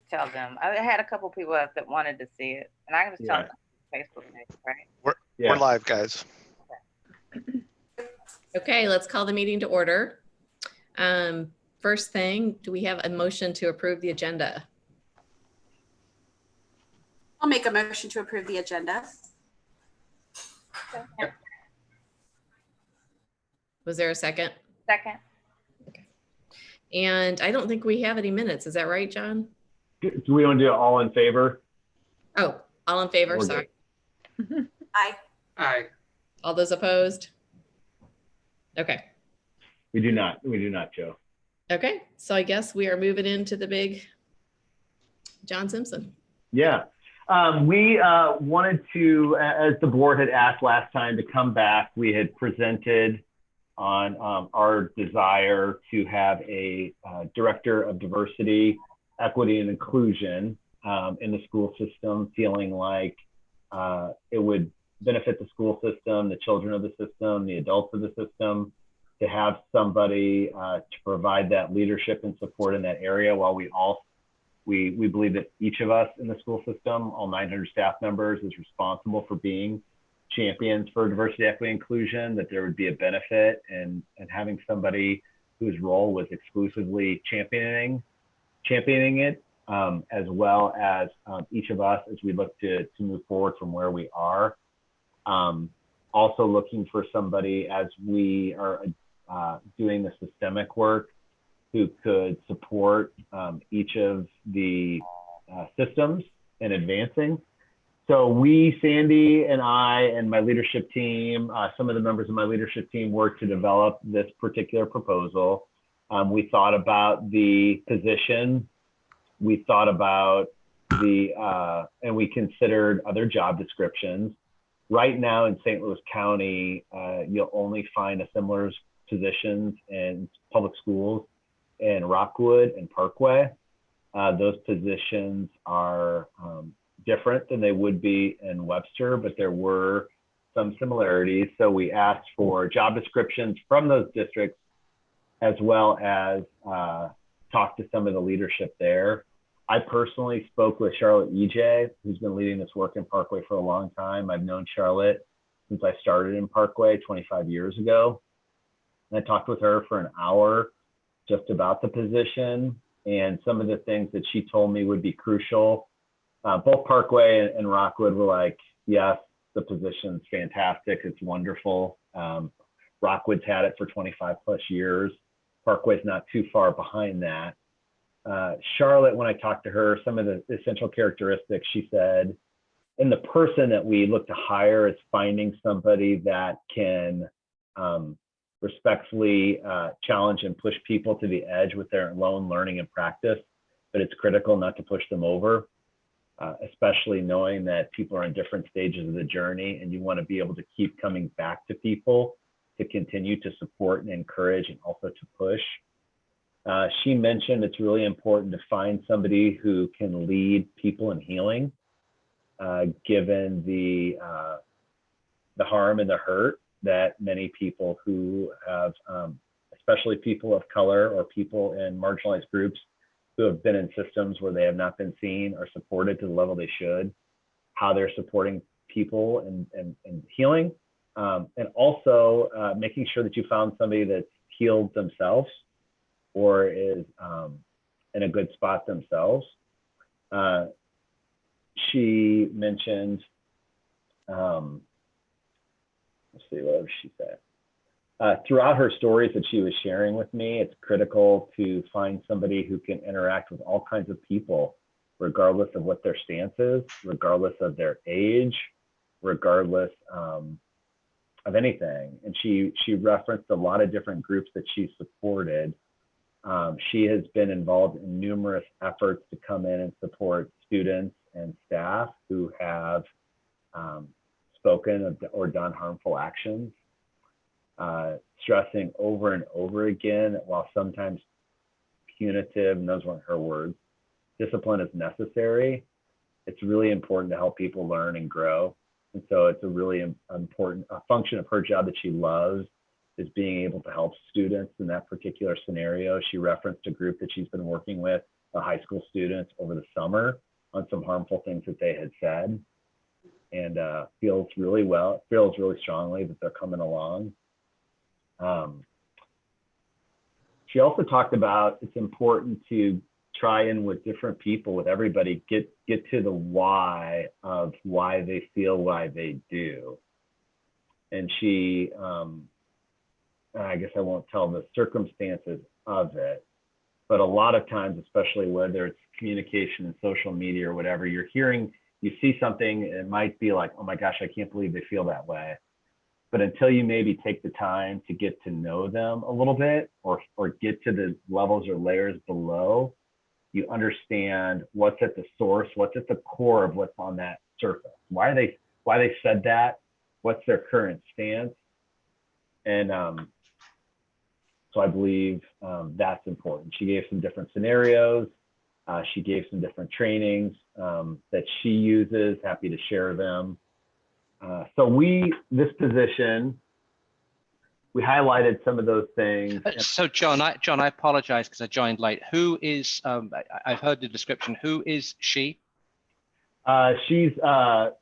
tell them. I had a couple people that wanted to see it, and I can just tell them Facebook page, right? We're live, guys. Okay, let's call the meeting to order. First thing, do we have a motion to approve the agenda? I'll make a motion to approve the agenda. Was there a second? Second. Okay. And I don't think we have any minutes. Is that right, John? Do we want to do it all in favor? Oh, all in favor, sorry. Aye. Aye. All those opposed? Okay. We do not, Joe. Okay, so I guess we are moving into the big John Simpson. Yeah. We wanted to, as the board had asked last time to come back, we had presented on our desire to have a director of diversity, equity, and inclusion in the school system, feeling like it would benefit the school system, the children of the system, the adults of the system, to have somebody to provide that leadership and support in that area, while we believe that each of us in the school system, all 900 staff members, is responsible for being champions for diversity, equity, inclusion, that there would be a benefit in having somebody whose role was exclusively championing it, as well as each of us as we look to move forward from where we are. Also looking for somebody, as we are doing the systemic work, who could support each of the systems in advancing. So we, Sandy and I and my leadership team, some of the members of my leadership team, worked to develop this particular proposal. We thought about the position, we thought about and we considered other job descriptions. Right now in St. Louis County, you'll only find a similar positions in public schools in Rockwood and Parkway. Those positions are different than they would be in Webster, but there were some similarities. So we asked for job descriptions from those districts, as well as talk to some of the leadership there. I personally spoke with Charlotte EJ, who's been leading this work in Parkway for a long time. I've known Charlotte since I started in Parkway 25 years ago. And I talked with her for an hour just about the position and some of the things that she told me would be crucial. Both Parkway and Rockwood were like, yes, the position's fantastic, it's wonderful. Rockwood's had it for 25 plus years. Parkway's not too far behind that. Charlotte, when I talked to her, some of the essential characteristics she said, and the person that we look to hire is finding somebody that can respectfully challenge and push people to the edge with their own learning and practice, but it's critical not to push them over, especially knowing that people are in different stages of the journey, and you want to be able to keep coming back to people to continue to support and encourage and also to push. She mentioned it's really important to find somebody who can lead people in healing, given the harm and the hurt that many people who have, especially people of color or people in marginalized groups who have been in systems where they have not been seen or supported to the level they should, how they're supporting people and healing, and also making sure that you found somebody that's healed themselves or is in a good spot themselves. She mentioned, let's see, what did she say? Throughout her stories that she was sharing with me, it's critical to find somebody who can interact with all kinds of people, regardless of what their stance is, regardless of their age, regardless of anything. And she referenced a lot of different groups that she supported. She has been involved in numerous efforts to come in and support students and staff who have spoken or done harmful actions, stressing over and over again that while sometimes punitive, and those weren't her words, discipline is necessary, it's really important to help people learn and grow. And so it's a really important function of her job that she loves, is being able to help students in that particular scenario. She referenced a group that she's been working with the high school students over the summer on some harmful things that they had said, and feels really strongly that they're coming along. She also talked about it's important to try in with different people, with everybody, get to the why of why they feel why they do. And she, I guess I won't tell the circumstances of it, but a lot of times, especially whether it's communication and social media or whatever, you see something, it might be like, oh my gosh, I can't believe they feel that way. But until you maybe take the time to get to know them a little bit, or get to the levels or layers below, you understand what's at the source, what's at the core of what's on that surface. Why they said that, what's their current stance. And so I believe that's important. She gave some different scenarios. She gave some different trainings that she uses, happy to share them. So this position, we highlighted some of those things. So John, I apologize because I joined late. Who is, I've heard the description, who is she? She's a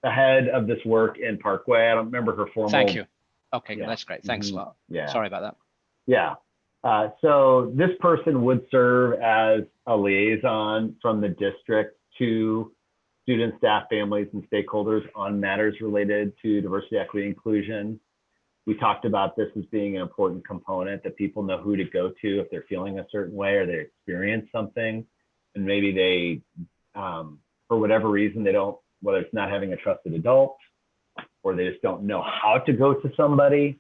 head of this work in Parkway. I don't remember her formal. Thank you. Okay, Yeah. That's great. Thanks a lot. Yeah. Sorry about that. Yeah. So this person would serve as a liaison from the district to students, staff, families, and stakeholders on matters related to diversity, equity, inclusion. We talked about this as being an important component, that people know who to go to if they're feeling a certain way or they experience something, and maybe they, for whatever reason, they don't, whether it's not having a trusted adult or they just don't know how to go to somebody,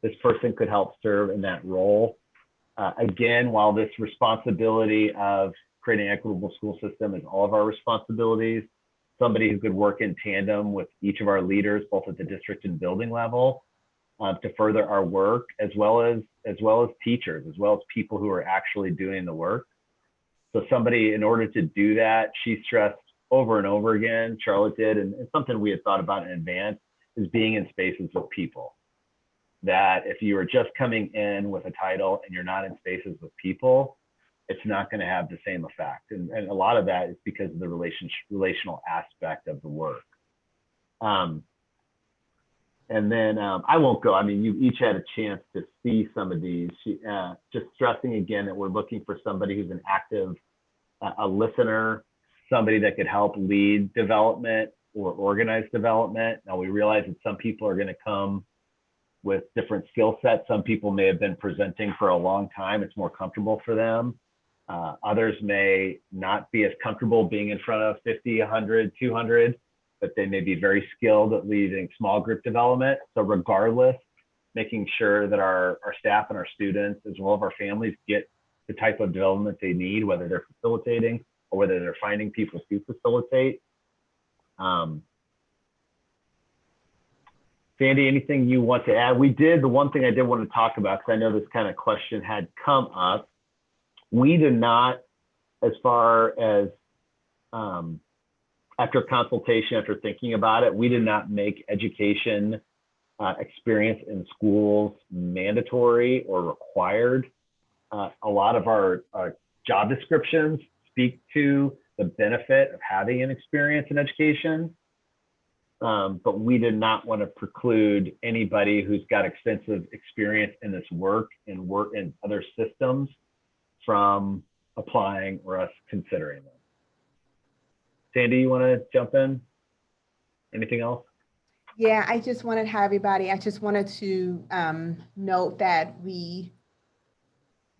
this person could help serve in that role. Again, while this responsibility of creating an equitable school system is all of our responsibilities, somebody who could work in tandem with each of our leaders, both at the district and building level, to further our work, as well as teachers, as well as people who are actually doing the work. So somebody, in order to do that, she stressed over and over again, Charlotte did, and it's something we had thought about in advance, is being in spaces with people. That if you are just coming in with a title and you're not in spaces with people, it's not going to have the same effect. And a lot of that is because of the relational aspect of the work. And then I won't go. I mean, you each had a chance to see some of these. Just stressing again that we're looking for somebody who's an active, a listener, somebody that could help lead development or organize development. Now we realize that some people are going to come with different skill sets. Some people may have been presenting for a long time. It's more comfortable for them. Others may not be as comfortable being in front of 50, 100, 200, but they may be very skilled at leading small group development. So regardless, making sure that our staff and our students, as well as our families, get the type of development they need, whether they're facilitating or whether they're finding people to facilitate. Sandy, anything you want to add? The one thing I did want to talk about, because I know this kind of question had come up. We did not, as far as after consultation, after thinking about it, we did not make education experience in schools mandatory or required. A lot of our job descriptions speak to the benefit of having an experience in education. But we did not want to preclude anybody who's got extensive experience in this work in other systems from applying or us considering them. Sandy, you want to jump in? Anything else? Yeah, I just wanted to note that we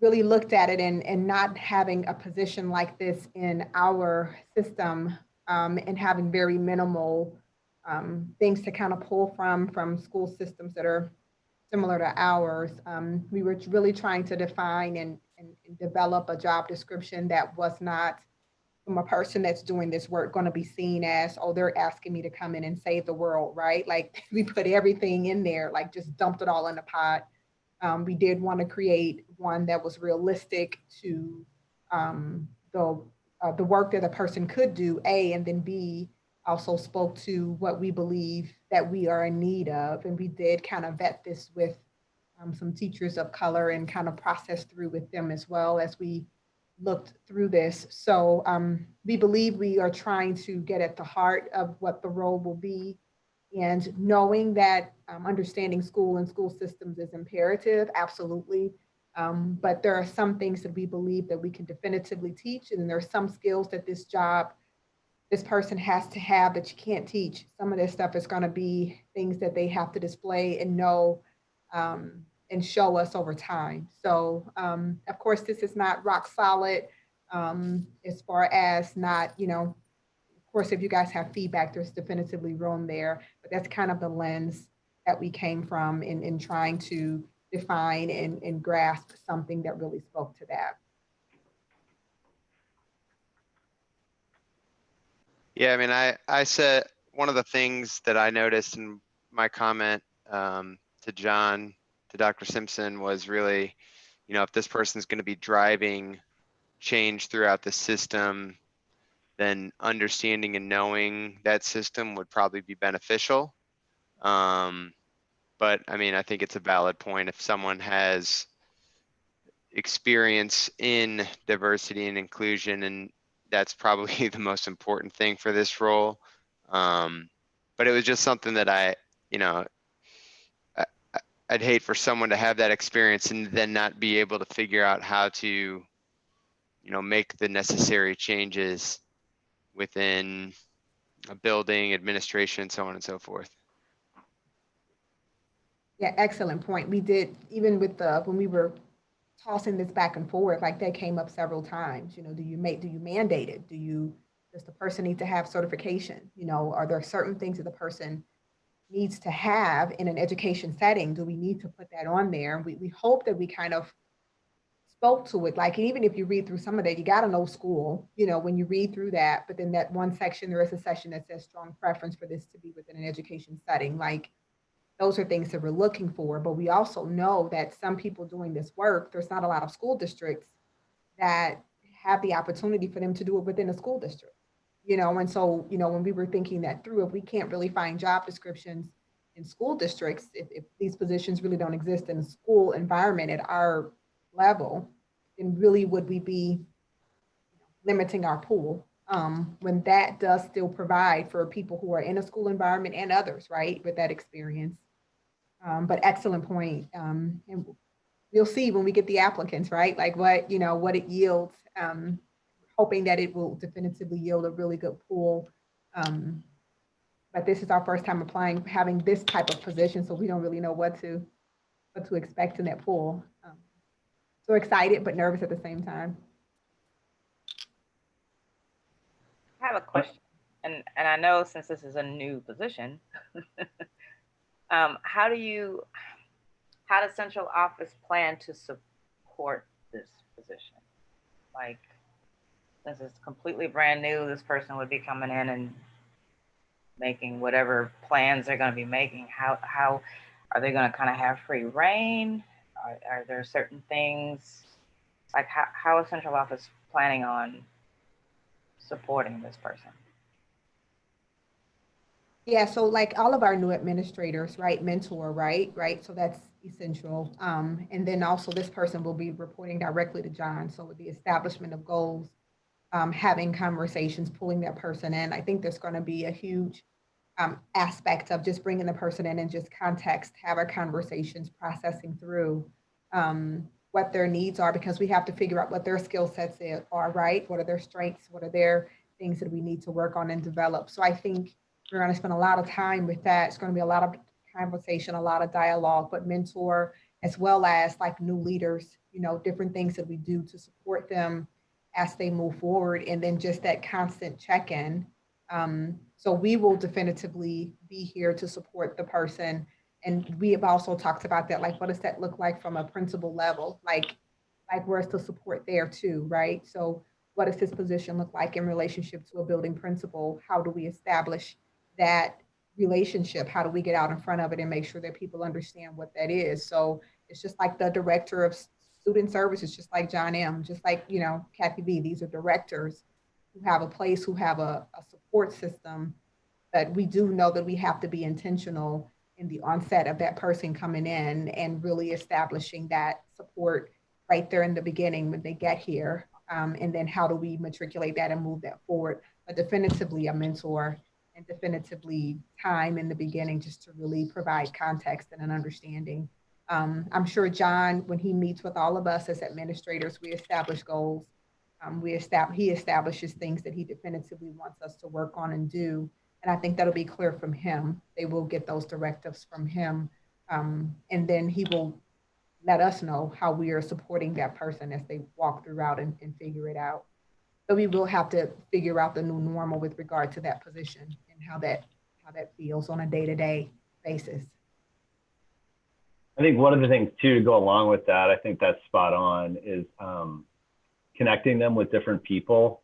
really looked at it and not having a position like this in our system and having very minimal things to kind of pull from school systems that are similar to ours. We were really trying to define and develop a job description that was not, from a person that's doing this work, going to be seen as, oh, they're asking me to come in and save the world, right? Like we put everything in there, like just dumped it all in a pot. We did want to create one that was realistic to the work that a person could do, A, and then B, also spoke to what we believe that we are in need of. And we did kind of vet this with some teachers of color and kind of process through with them as well as we looked through this. So we believe we are trying to get at the heart of what the role will be, and knowing that understanding school and school systems is imperative, absolutely. But there are some things that we believe that we can definitively teach, and there are some skills that this person has to have that you can't teach. Some of this stuff is going to be things that they have to display and know and show us over time. So, of course, this is not rock solid as far as not, of course, if you guys have feedback, there's definitively room there, but that's kind of the lens that we came from in trying to define and grasp something that really spoke to that. Yeah, I mean, I said one of the things that I noticed in my comment to John, to Dr. Simpson, was really, if this person's going to be driving change throughout the system, then understanding and knowing that system would probably be beneficial. But I mean, I think it's a valid point. If someone has experience in diversity and inclusion, and that's probably the most important thing for this role. But it was just something that I'd hate for someone to have that experience and then not be able to figure out how to, make the necessary changes within a building, administration, so on and so forth. Yeah, excellent point. We did, even with when we were tossing this back and forth, like that came up several times. Do you mandate it? Does the person need to have certification? Are there certain things that the person needs to have in an education setting? Do we need to put that on there? We hope that we kind of spoke to it. Like, even if you read through some of that, you got to know school, when you read through that, but then that one section, there is a section that says strong preference for this to be within an education setting. Like, those are things that we're looking for, but we also know that some people doing this work, there's not a lot of school districts that have the opportunity for them to do it within a school district, and so, when we were thinking that through, if we can't really find job descriptions in school districts, if these positions really don't exist in a school environment at our level, then really would we be limiting our pool when that does still provide for people who are in a school environment and others, right, with that experience. But excellent point. And we'll see when we get the applicants, right? Like what it yields, hoping that it will definitively yield a really good pool. But this is our first time applying, having this type of position, so we don't really know what to expect in that pool. So excited, but nervous at the same time. I have a question, and I know since this is a new position, how does central office plan to support this position? Like, since it's completely brand new, this person would be coming in and making whatever plans they're going to be making. How are they going to kind of have free reign? Are there certain things, like how is central office planning on supporting this person? Yeah, so like all of our new administrators, right, mentor, right, so that's essential. And then also this person will be reporting directly to John. So with the establishment of goals, having conversations, pulling that person in, I think there's going to be a huge aspect of just bringing the person in and just context, have our conversations, processing through what their needs are, because we have to figure out what their skill sets are, right? What are their strengths? What are their things that we need to work on and develop? So I think we're going to spend a lot of time with that. It's going to be a lot of conversation, a lot of dialogue, but mentor, as well as like new leaders, different things that we do to support them as they move forward. And then just that constant check-in. So we will definitively be here to support the person. And we have also talked about that, like, what does that look like from a principal level? Like where's the support there too, right? So what does this position look like in relationship to a building principal? How do we establish that relationship? How do we get out in front of it and make sure that people understand what that is? So it's just like the director of student services, just like John M., just like, Kathy B. These are directors who have a place, who have a support system, but we do know that we have to be intentional in the onset of that person coming in and really establishing that support right there in the beginning when they get here. And then how do we matriculate that and move that forward? But definitively a mentor, and definitively time in the beginning just to really provide context and an understanding. I'm sure John, when he meets with all of us as administrators, we establish goals. He establishes things that he definitively wants us to work on and do. And I think that'll be clear from him. They will get those directives from him. And then he will let us know how we are supporting that person as they walk throughout and figure it out. But we will have to figure out the new normal with regard to that position and how that feels on a day-to-day basis. I think one of the things too to go along with that, I think that's spot on, is connecting them with different people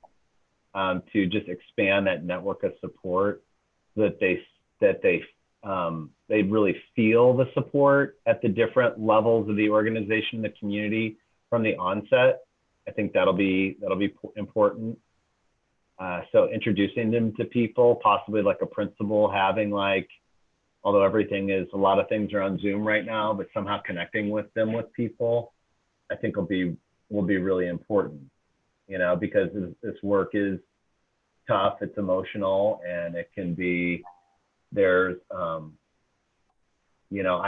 to just expand that network of support, so that they really feel the support at the different levels of the organization, the community from the onset. I think that'll be important. So introducing them to people, possibly like a principal having like, although a lot of things are on Zoom right now, but somehow connecting with them with people, I think will be really important, because this work is tough, it's emotional, and it can be, I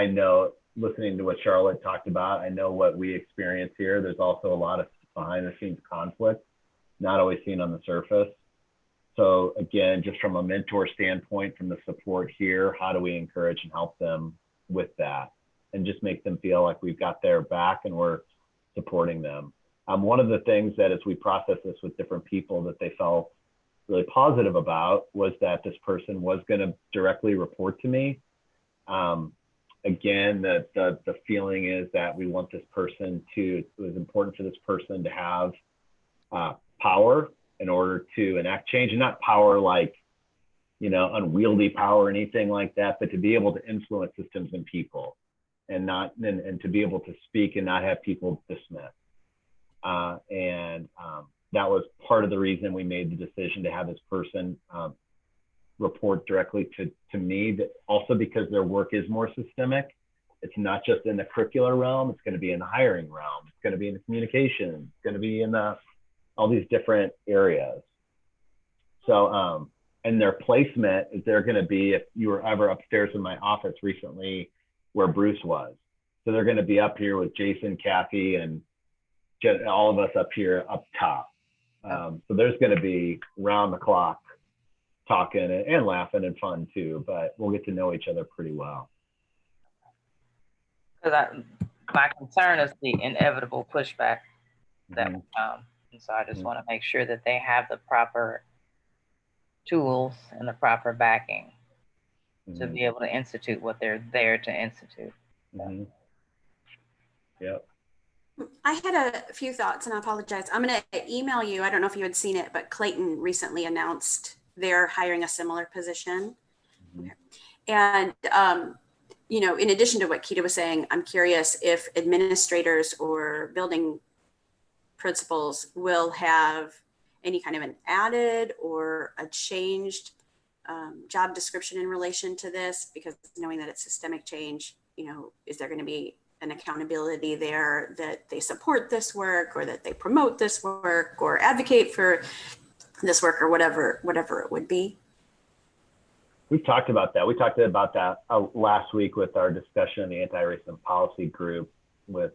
know, listening to what Charlotte talked about, I know what we experience here. There's also a lot of behind the scenes conflict, not always seen on the surface. So again, just from a mentor standpoint, from the support here, how do we encourage and help them with that, and just make them feel like we've got their back and we're supporting them. One of the things that as we process this with different people that they felt really positive about was that this person was going to directly report to me. Again, the feeling is that we want this person it was important for this person to have power in order to enact change, and not power like, unwieldy power or anything like that, but to be able to influence systems and people, and to be able to speak and not have people dismiss. That was part of the reason we made the decision to have this person report directly to me, but also because their work is more systemic. It's not just in the curricular realm, it's going to be in the hiring realm, it's going to be in the communication, it's going to be in all these different areas. So, and their placement is they're going to be, if you were ever upstairs in my office recently where Bruce was. So they're going to be up here with Jason, Kathy, and all of us up here up top. So there's going to be round the clock talking and laughing and fun too, but we'll get to know each other pretty well. Because my concern is the inevitable pushback that will come. And so I just want to make sure that they have the proper tools and the proper backing to be able to institute what they're there to institute. Yep. I had a few thoughts, and I apologize. I'm going to email you. I don't know if you had seen it, but Clayton recently announced they're hiring a similar position. And, in addition to what Keita was saying, I'm curious if administrators or building principals will have any kind of an added or a changed job description in relation to this, because knowing that it's systemic change, is there going to be an accountability there that they support this work, or that they promote this work, or advocate for this work, or whatever it would be? We've talked about that. We talked about that last week with our discussion in the anti-racism policy group with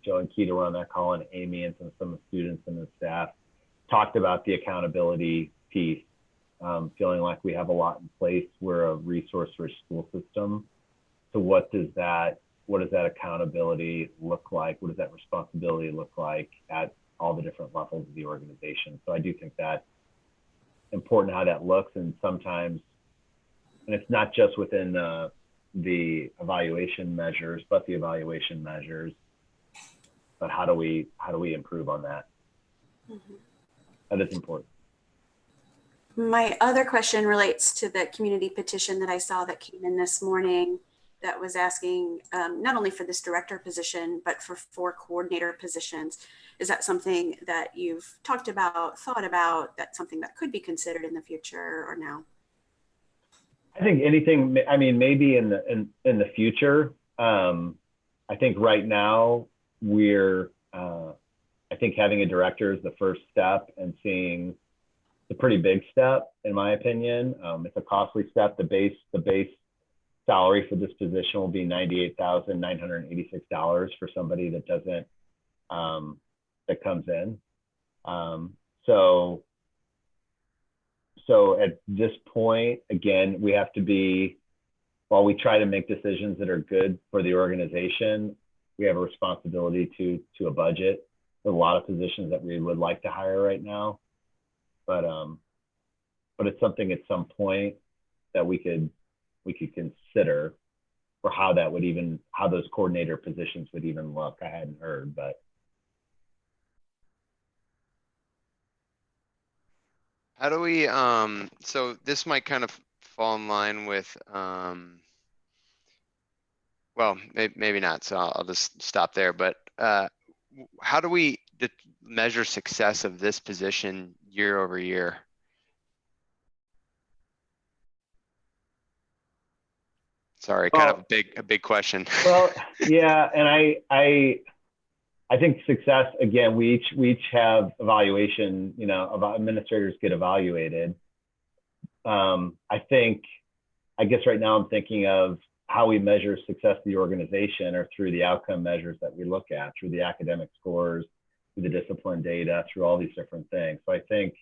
Joe and Keita were on that call, and Amy and some of the students and the staff talked about the accountability piece, feeling like we have a lot in place. We're a resource-rich school system. So what does that accountability look like? What does that responsibility look like at all the different levels of the organization? So I do think that's important how that looks, and sometimes, and it's not just within the evaluation measures, but the evaluation measures. But how do we improve on that? That is important. My other question relates to the community petition that I saw that came in this morning, that was asking not only for this director position, but for 4 coordinator positions. Is that something that you've talked about, thought about, that's something that could be considered in the future, or no? I think anything, I mean, maybe in the future. I think right now we're I think having a director is the first step, and seeing a pretty big step, in my opinion. It's a costly step. The base salary for this position will be $98,986 for somebody that doesn't that comes in. So at this point, again, we have to be, while we try to make decisions that are good for the organization, we have a responsibility to a budget. There's a lot of positions that we would like to hire right now, but it's something at some point that we could consider for how those coordinator positions would even look. I hadn't heard, but. How do we, so this might kind of fall in line with, well, maybe not, so I'll just stop there, but how do we measure success of this position year over year? Sorry, kind of a big question. Well, yeah, and I think success, again, we each have evaluation, administrators get evaluated. I guess right now I'm thinking of how we measure success of the organization or through the outcome measures that we look at, through the academic scores, through the discipline data, through all these different things. So I think,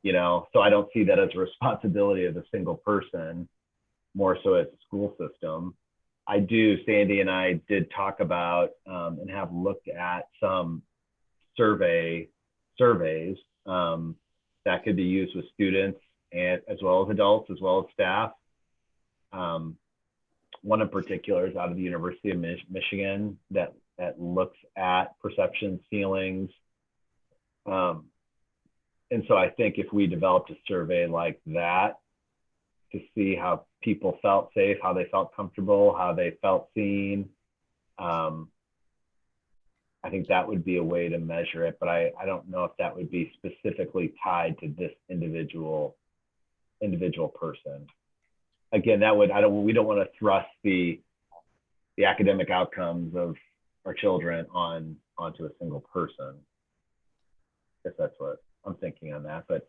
so I don't see that as a responsibility of a single person, more so as a school system. Sandy and I did talk about and have looked at some surveys that could be used with students and as well as adults, as well as staff. One in particular is out of the University of Michigan that looks at perception ceilings. And so I think if we developed a survey like that to see how people felt safe, how they felt comfortable, how they felt seen, I think that would be a way to measure it, but I don't know if that would be specifically tied to this individual person. Again, we don't want to thrust the academic outcomes of our children onto a single person. I guess that's what I'm thinking on that, but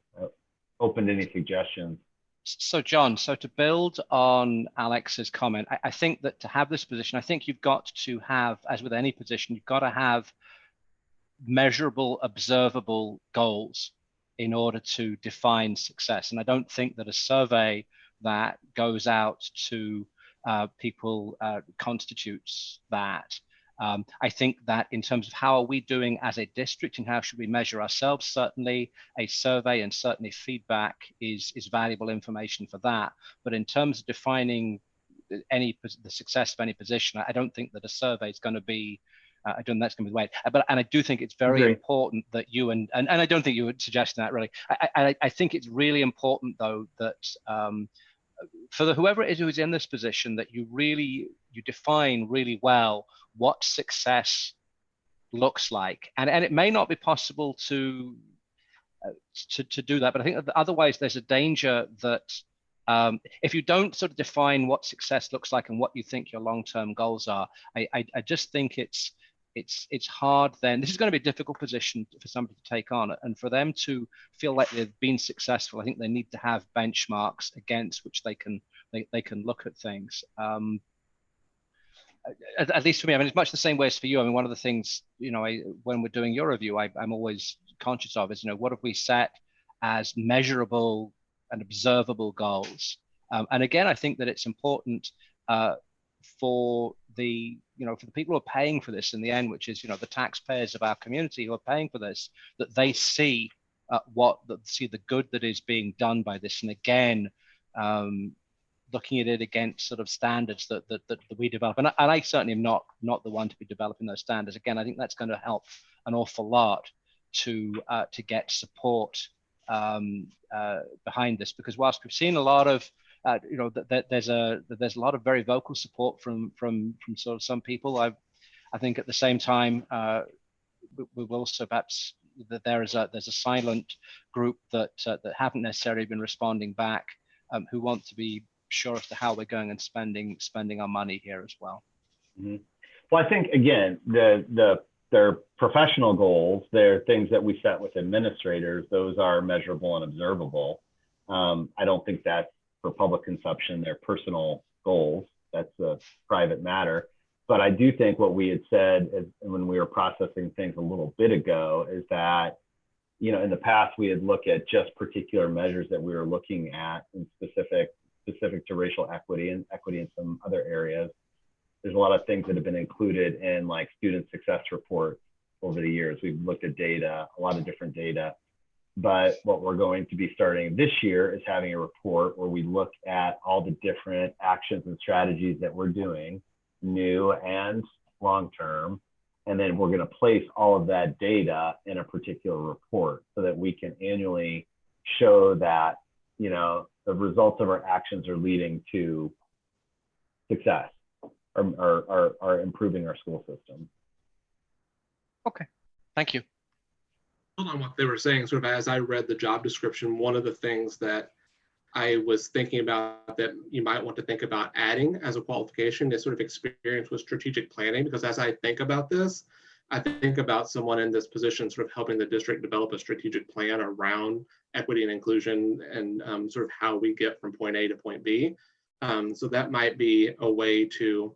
open to any suggestions. So John, to build on Alex's comment, I think that to have this position, I think you've got to have, as with any position, you've got to have measurable, observable goals in order to define success. And I don't think that a survey that goes out to people constitutes that. I think that in terms of how are we doing as a district and how should we measure ourselves, certainly a survey and certainly feedback is valuable information for that. But in terms of defining the success of any position, I don't think that a survey is going to be, I don't think that's going to be the way. And I do think it's very important that you, and I don't think you would suggest that really. I think it's really important though that for whoever it is who is in this position, that you define really well what success looks like, and it may not be possible to do that, but I think that otherwise there's a danger that if you don't sort of define what success looks like and what you think your long-term goals are, I just think it's hard then. This is going to be a difficult position for somebody to take on, and for them to feel like they've been successful, I think they need to have benchmarks against which they can look at things. At least for me, I mean, it's much the same way as for you. I mean, one of the things, when we're doing your review, I'm always conscious of is, what have we set as measurable and observable goals? And again, I think that it's important for the people who are paying for this in the end, which is, the taxpayers of our community who are paying for this, that they see the good that is being done by this. And again, looking at it against sort of standards that we develop. And I certainly am not the one to be developing those standards. Again, I think that's going to help an awful lot to get support behind this, because whilst we've seen a lot of there's a lot of very vocal support from sort of some people, I think at the same time we've also perhaps that there's a silent group that haven't necessarily been responding back, who want to be sure as to how we're going and spending our money here as well. Mm-hmm. Well, I think again the they're professional goals. They're things that we set with administrators. Those are measurable and observable. I don't think that's for public consumption. They're personal goals. That's a private matter. But I do think what we had said when we were processing things a little bit ago is that, you know, in the past we had looked at just particular measures that we were looking at in specific to racial equity and equity in some other areas. There's a lot of things that have been included in like student success reports over the years. We've looked at data, a lot of different data. But what we're going to be starting this year is having a report where we look at all the different actions and strategies that we're doing, new and long-term. And then we're going to place all of that data in a particular report so that we can annually show that, you know, the results of our actions are leading to success or are improving our school system. Okay, thank you. Hold on what they were saying, sort of as I read the job description, one of the things that I was thinking about that you might want to think about adding as a qualification is sort of experience with strategic planning, because as I think about this, I think about someone in this position sort of helping the district develop a strategic plan around equity and inclusion and sort of how we get from point A to point B. So that might be a way to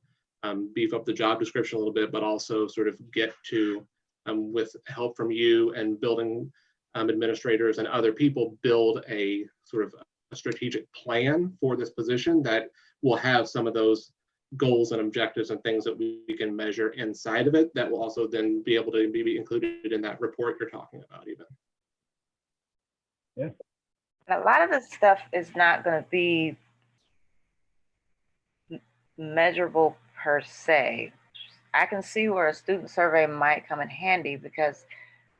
beef up the job description a little bit, but also sort of get to, with help from you and building administrators and other people, build a sort of a strategic plan for this position that will have some of those goals and objectives and things that we can measure inside of it that will also then be able to be included in that report you're talking about even. Yeah. And a lot of this stuff is not going to be measurable per se. I can see where a student survey might come in handy, because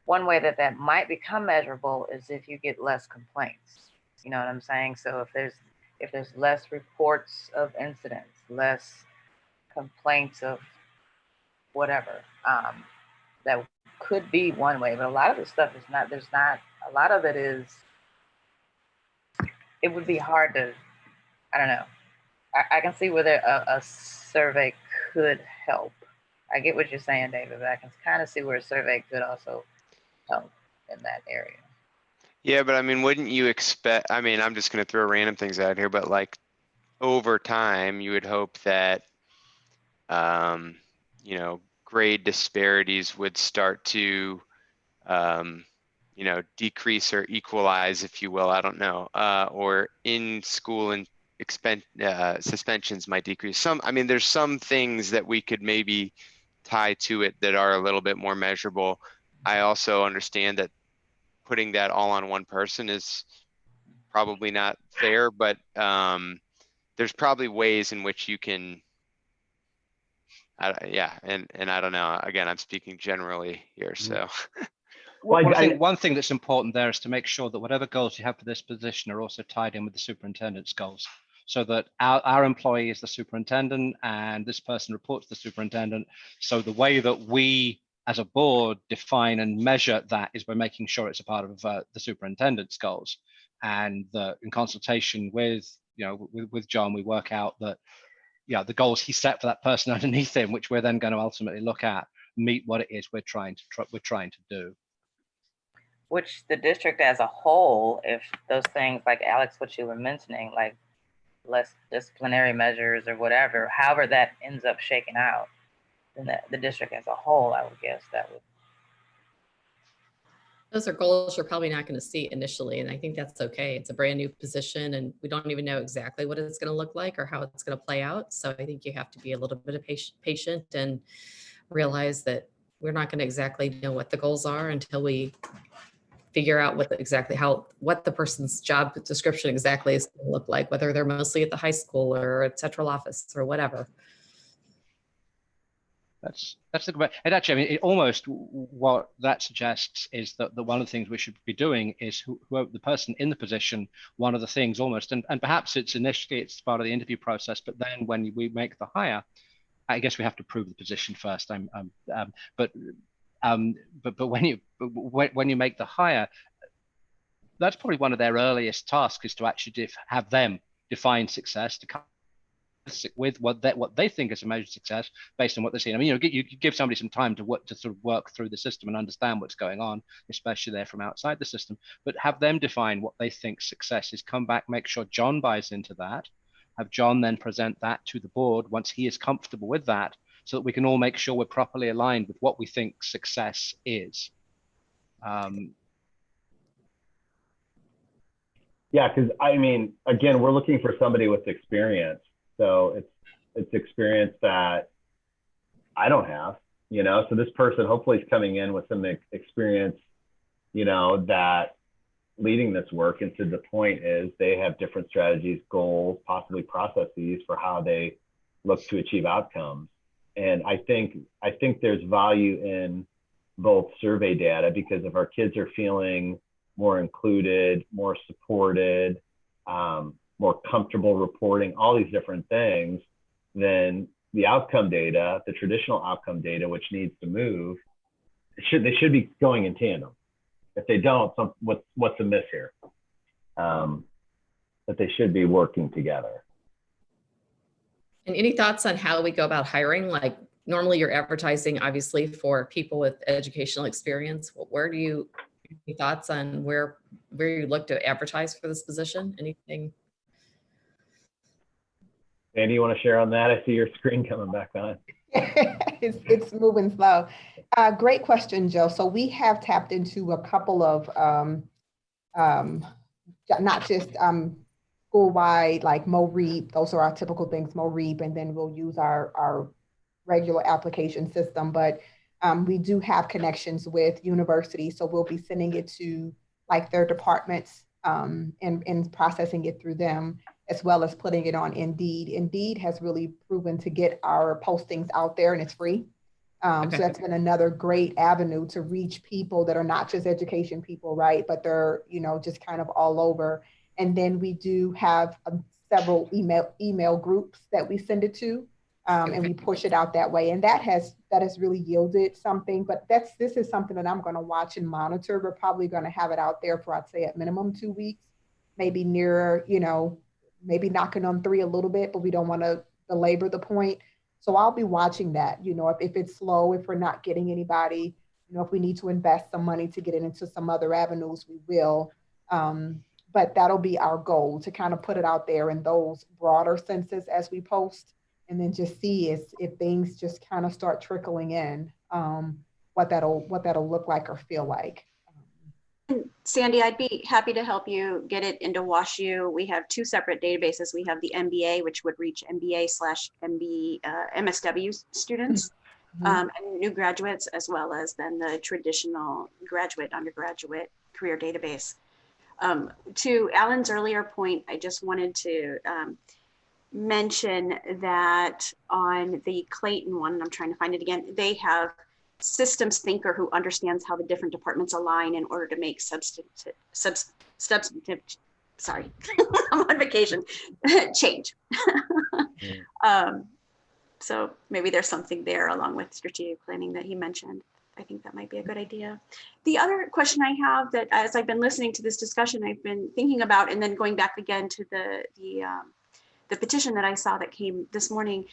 one way that that might become measurable is if you get less complaints. You know what I'm saying? So if there's less reports of incidents, less complaints of whatever, that could be one way. But a lot of the stuff is not. There's not a lot of it is. It would be hard to. I don't know. I can see whether a survey could help. I get what you're saying, David, but I can kind of see where a survey could also help in that area. Yeah, but I mean, wouldn't you expect, I mean, I'm just going to throw random things out here, but like over time, you would hope that, you know, grade disparities would start to, you know, decrease or equalize, if you will, I don't know, or in school and suspensions might decrease. I mean, there's some things that we could maybe tie to it that are a little bit more measurable. I also understand that putting that all on one person is probably not fair, but there's probably ways in which you can, yeah, and I don't know, again, I'm speaking generally here, so. Well, one thing that's important there is to make sure that whatever goals you have for this position are also tied in with the superintendent's goals, so that our employee is the superintendent and this person reports to the superintendent. So the way that we as a board define and measure that is by making sure it's a part of the superintendent's goals, and in consultation with, you know, with John, we work out that, yeah, the goals he set for that person underneath him, which we're then going to ultimately look at, meet what it is we're trying to do. Which the district as a whole, if those things like Alex, what you were mentioning, like less disciplinary measures or whatever, however that ends up shaking out, then the district as a whole, I would guess that would. Those are goals you're probably not going to see initially, and I think that's okay. It's a brand new position, and we don't even know exactly what it's going to look like or how it's going to play out. So I think you have to be a little bit of patient and realize that we're not going to exactly know what the goals are until we figure out what the person's job description exactly is going to look like, whether they're mostly at the high school or at central office or whatever. That's a good. And actually, I mean, almost what that suggests is that one of the things we should be doing is whoever the person in the position, one of the things almost, and perhaps it's initially it's part of the interview process, but then when we make the hire, I guess we have to prove the position first. But when you make the hire, that's probably one of their earliest tasks is to actually have them define success, to come with what they think is a measure of success based on what they're seeing. I mean, you give somebody some time to sort of work through the system and understand what's going on, especially they're from outside the system, but have them define what they think success is, come back, make sure John buys into that, have John then present that to the board once he is comfortable with that, so that we can all make sure we're properly aligned with what we think success is. Yeah, because I mean, again, we're looking for somebody with experience. So it's experience that I don't have, you know. So this person hopefully is coming in with some experience, you know, that leading this work. And to the point is they have different strategies, goals, possibly processes for how they look to achieve outcomes. And I think there's value in both survey data, because if our kids are feeling more included, more supported, more comfortable reporting, all these different things, then the outcome data, the traditional outcome data, which needs to move, they should be going in tandem. If they don't, what's amiss here? But they should be working together. And any thoughts on how we go about hiring? Like normally you're advertising obviously for people with educational experience. Any thoughts on where you look to advertise for this position? Anything? Andy, you want to share on that? I see your screen coming back on. It's moving slow. Great question, Joe. So we have tapped into a couple of not just school-wide, like MoReap. Those are our typical things, MoReap, and then we'll use our regular application system. But we do have connections with universities, so we'll be sending it to like their departments and processing it through them, as well as putting it on Indeed. Indeed has really proven to get our postings out there, and it's free. Okay. So that's been another great avenue to reach people that are not just education people, right? But they're, you know, just kind of all over. And then we do have several email groups that we send it to. And we push it out that way, and that has really yielded something. But this is something that I'm going to watch and monitor. We're probably going to have it out there for, I'd say, at minimum 2 weeks, maybe nearer, you know, maybe knocking on 3 a little bit, but we don't want to belabor the point. So I'll be watching that. You know, if it's slow, if we're not getting anybody, you know, if we need to invest some money to get it into some other avenues, we will. But that'll be our goal, to kind of put it out there in those broader senses as we post. And then just see if things just kind of start trickling in, what that'll look like or feel like. Sandy, I'd be happy to help you get it into WashU. We have 2 separate databases. We have the MBA, which would reach MBA/MSW students, and new graduates, as well as then the traditional graduate, undergraduate career database. To Alan's earlier point, I just wanted to mention that on the Clayton one, and I'm trying to find it again, they have systems thinker who understands how the different departments align in order to make substantive sorry, I'm on vacation, change. So maybe there's something there along with strategic planning that he mentioned. I think that might be a good idea. The other question I have, that as I've been listening to this discussion, I've been thinking about, and then going back again to the petition that I saw that came this morning,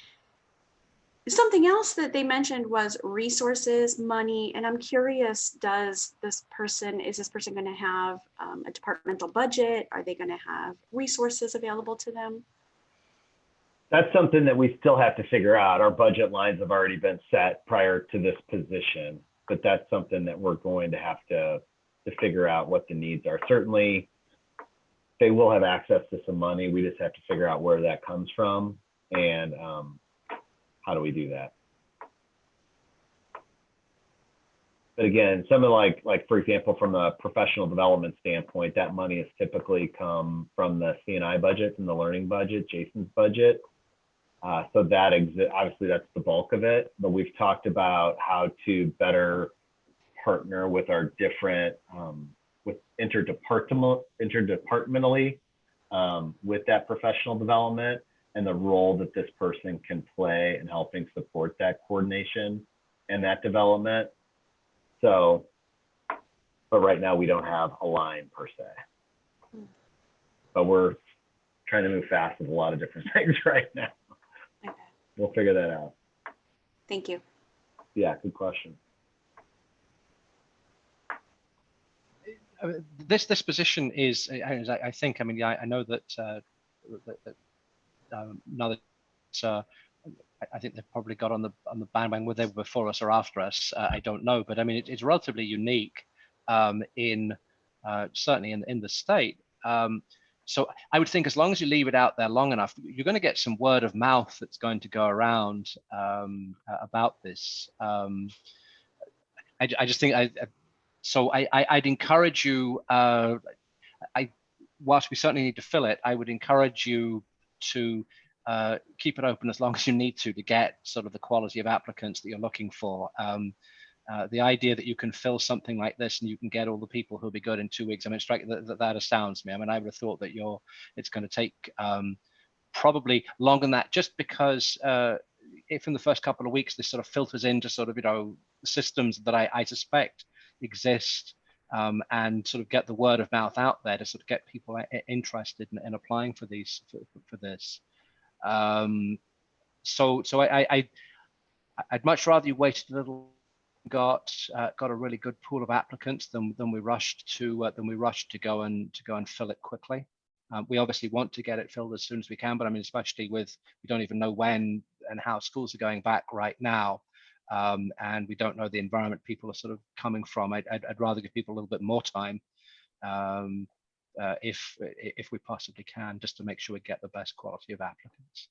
something else that they mentioned was resources, money. And I'm curious, is this person going to have a departmental budget? Are they going to have resources available to them? That's something that we still have to figure out. Our budget lines have already been set prior to this position, but that's something that we're going to have to figure out what the needs are. Certainly, they will have access to some money. We just have to figure out where that comes from and how do we do that. But again, something like for example, from a professional development standpoint, that money has typically come from the C&I budget, from the learning budget, Jason's budget. So that obviously that's the bulk of it, but we've talked about how to better partner with our different, with interdepartmentally with that professional development and the role that this person can play in helping support that coordination and that development. So, but right now we don't have a line per se, but we're trying to move fast with a lot of different things right now. We'll figure that out. Thank you. Yeah, good question. This position is, I think, I mean, I know that, now that I think they've probably got on the bandwagon, whether they were before us or after us, I don't know, but I mean, it's relatively unique in certainly in the state. So I would think as long as you leave it out there long enough, you're going to get some word of mouth that's going to go around about this. I just think I'd encourage you. Whilst we certainly need to fill it, I would encourage you to keep it open as long as you need to get sort of the quality of applicants that you're looking for. The idea that you can fill something like this and you can get all the people who'll be good in 2 weeks, I mean, that astounds me. I mean, I would have thought that it's going to take probably longer than that, just because if in the first couple of weeks this sort of filters into sort of, systems that I suspect exist, and sort of get the word of mouth out there to sort of get people interested in applying for these for this. So I'd much rather you waited a little, got a really good pool of applicants than we rushed to go and fill it quickly. We obviously want to get it filled as soon as we can, but I mean, especially with, we don't even know when and how schools are going back right now. And we don't know the environment people are sort of coming from. I'd rather give people a little bit more time, if we possibly can, just to make sure we get the best quality of applicants.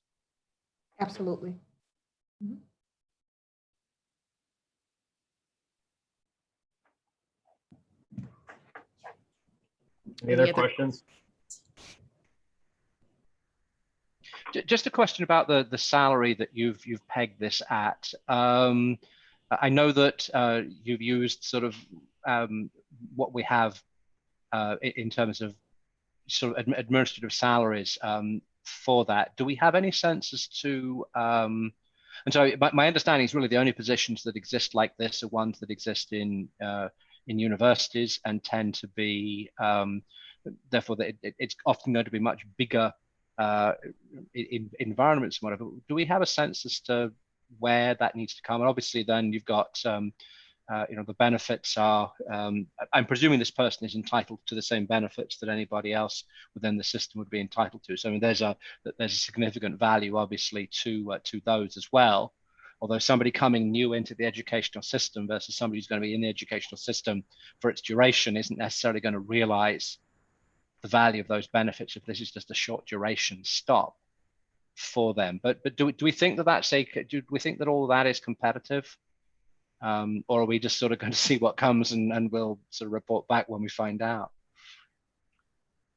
Absolutely. Mm-hmm. Any other questions? Just a question about the salary that you've pegged this at. I know that you've used sort of what we have in terms of sort of administrative salaries for that. Do we have any sense as to, and so my understanding is really the only positions that exist like this are ones that exist in universities and tend to be, therefore it's often going to be much bigger in environments and whatever. Do we have a sense as to where that needs to come? And obviously then you've got, the benefits are, I'm presuming this person is entitled to the same benefits that anybody else within the system would be entitled to. So I mean, there's a significant value obviously to those as well. Although somebody coming new into the educational system versus somebody who's going to be in the educational system for its duration isn't necessarily going to realize the value of those benefits if this is just a short duration stop for them. But do we think that do we think that all of that is competitive? Or are we just sort of going to see what comes and we'll sort of report back when we find out?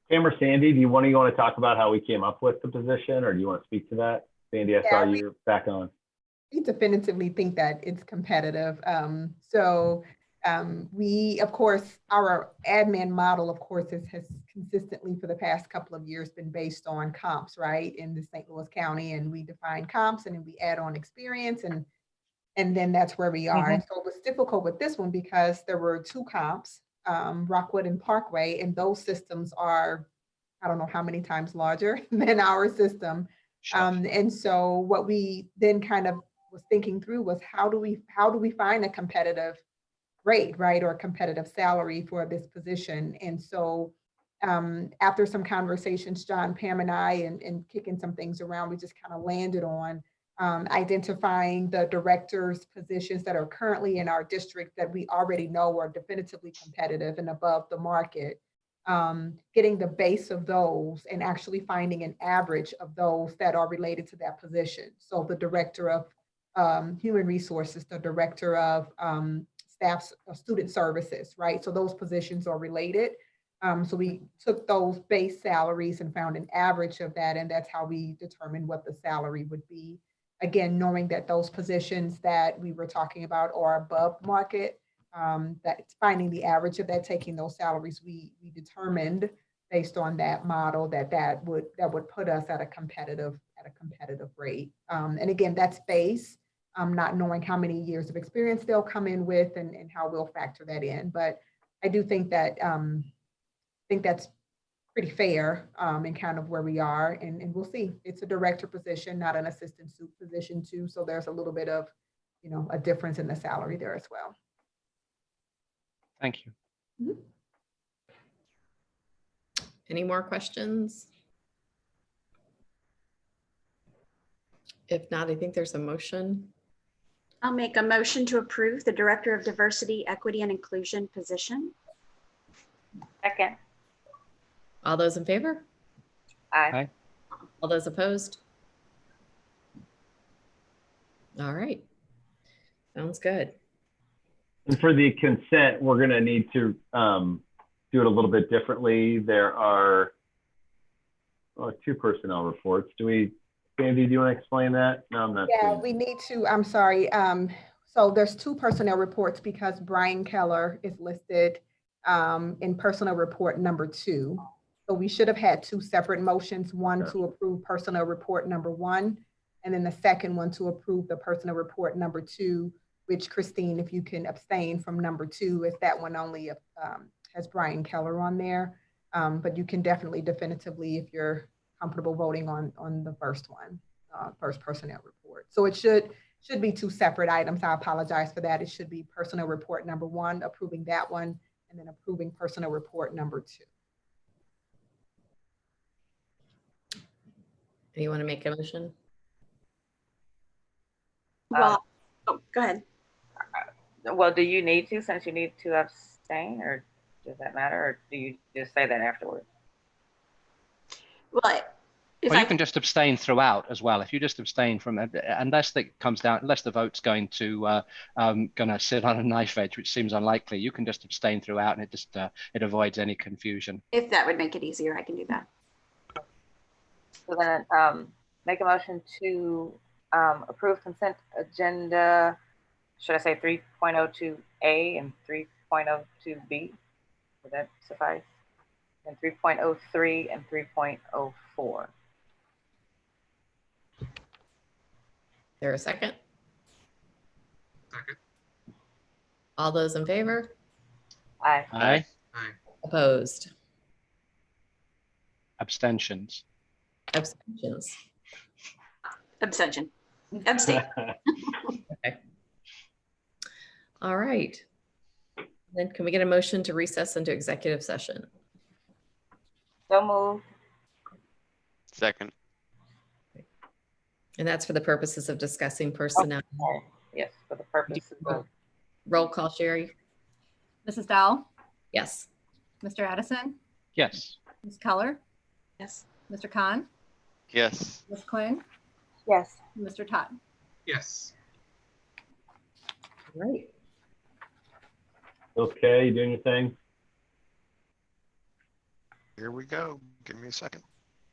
Pam or Sandy, do you want to talk about how we came up with the position, or do you want to speak to that? Sandy, I saw you're back on. We definitively think that it's competitive. We, of course, our admin model, of course, has consistently for the past couple of years been based on comps, right, in the St. Louis County, and we define comps and then we add on experience, and then that's where we are. Mm-hmm. So it was difficult with this one because there were two comps, Rockwood and Parkway, and those systems are, I don't know how many times larger than our system. Sure. And so what we then kind of was thinking through was how do we find a competitive rate, right, or a competitive salary for this position. And so after some conversations, John, Pam, and I, and kicking some things around, we just kind of landed on identifying the directors' positions that are currently in our district that we already know are definitively competitive and above the market, getting the base of those and actually finding an average of those that are related to that position. So the director of human resources, the director of staff student services, right? So those positions are related. So we took those base salaries and found an average of that, and that's how we determined what the salary would be. Again, knowing that those positions that we were talking about are above market, that's finding the average of that, taking those salaries, we determined based on that model that would put us at a competitive rate. And again, that's base. Not knowing how many years of experience they'll come in with and how we'll factor that in. But I do think that that's pretty fair in kind of where we are. And we'll see. It's a director position, not an assistant soup position too. So there's a little bit of, a difference in the salary there as well. Thank you. Mhm. Any more questions? If not, I think there's a motion. I'll make a motion to approve the Director of Diversity, Equity, and Inclusion position. Second. All those in favor? Aye. All those opposed? All right. Sounds good. And for the consent, we're going to need to do it a little bit differently. There are 2 personnel reports. Sandy, do you want to explain that? No, I'm not. Yeah, we need to, I'm sorry. So there's 2 personnel reports because Brian Keller is listed in personnel report number 2. So we should have had 2 separate motions, one to approve personnel report number 1, and then the second one to approve the personnel report number 2, which Christine, if you can abstain from number 2, as that one only has Brian Keller on there. But you can definitely definitively, if you're comfortable voting on the first one, first personnel report. So it should be 2 separate items. I apologize for that. It should be personnel report number 1, approving that one, and then approving personnel report number 2. Do you want to make a motion? Well, go ahead. Well, do you need to, since you need to abstain, or does that matter? Or do you just say that afterwards? Well, Well, you can just abstain throughout as well. If you just abstain from it, unless it comes down, unless the vote's going to sit on a knife edge, which seems unlikely, you can just abstain throughout, and it avoids any confusion. if that would make it easier, I can do that. So then make a motion to approve consent agenda, should I say 3.02A and 3.02B? Would that suffice? And 3.03 and 3.04. There a second? Second. All those in favor? Aye. Aye. Opposed? Abstentions. Abstentions? Abstention. Abstain. Okay. All right. Then can we get a motion to recess into executive session? So moved. Second. And that's for the purposes of discussing personnel. Yes, for the purposes of. Roll call, Sherry? Mrs. Dowell, Yes. Mr. Addison, Yes. Ms. Keller, Yes. Mr. Khan, Yes. Ms. Quinn, Yes. and Mr. Todd. Yes. All right. Okay, you doing your thing? Here we go. Give me a second.